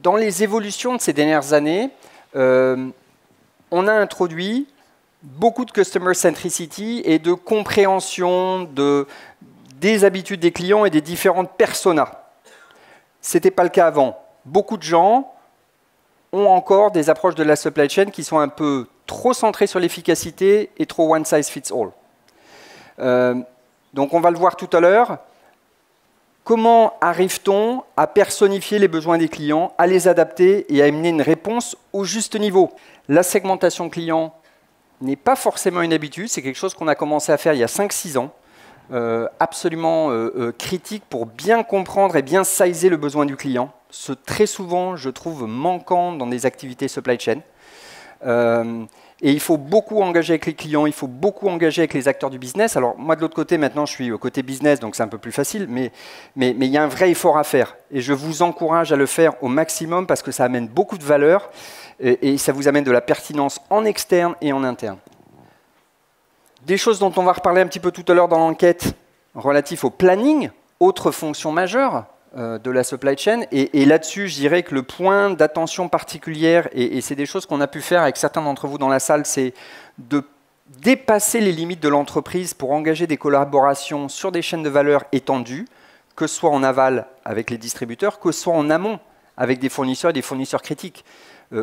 dans les évolutions de ces dernières années, on a introduit beaucoup de customer centricity et de compréhension des habitudes des clients et des différentes personas. Ce n'était pas le cas avant. Beaucoup de gens ont encore des approches de la supply chain qui sont un peu trop centrées sur l'efficacité et trop one size fits all. Donc on va le voir tout à l'heure. Comment arrive-t-on à personnifier les besoins des clients, à les adapter et à amener une réponse au juste niveau? La segmentation client n'est pas forcément une habitude, c'est quelque chose qu'on a commencé à faire il y a 5-6 ans, absolument critique pour bien comprendre et bien sizer le besoin du client. Ce très souvent, je trouve, manquant dans des activités supply chain. Et il faut beaucoup engager avec les clients, il faut beaucoup engager avec les acteurs du business. Alors moi de l'autre côté, maintenant je suis au côté business, donc c'est un peu plus facile, mais il y a un vrai effort à faire. Et je vous encourage à le faire au maximum parce que ça amène beaucoup de valeur et ça vous amène de la pertinence en externe et en interne. Des choses dont on va reparler un petit peu tout à l'heure dans l'enquête relatif au planning, autre fonction majeure de la supply chain. Et là-dessus, je dirais que le point d'attention particulière, et c'est des choses qu'on a pu faire avec certains d'entre vous dans la salle, c'est de dépasser les limites de l'entreprise pour engager des collaborations sur des chaînes de valeur étendues, que ce soit en aval avec les distributeurs, que ce soit en amont avec des fournisseurs et des fournisseurs critiques.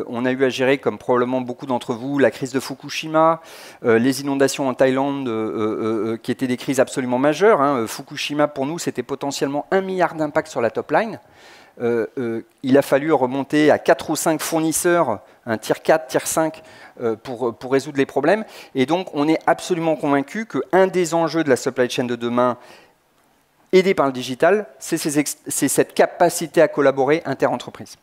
On a eu à gérer, comme probablement beaucoup d'entre vous, la crise de Fukushima, les inondations en Thaïlande, qui étaient des crises absolument majeures. Fukushima, pour nous, c'était potentiellement 1 milliard d'impact sur la top line. Il a fallu remonter à 4 ou 5 fournisseurs, un tier 4, tier 5, pour résoudre les problèmes. Et donc, on est absolument convaincu qu'un des enjeux de la supply chain de demain, aidé par le digital, c'est cette capacité à collaborer inter-entreprise.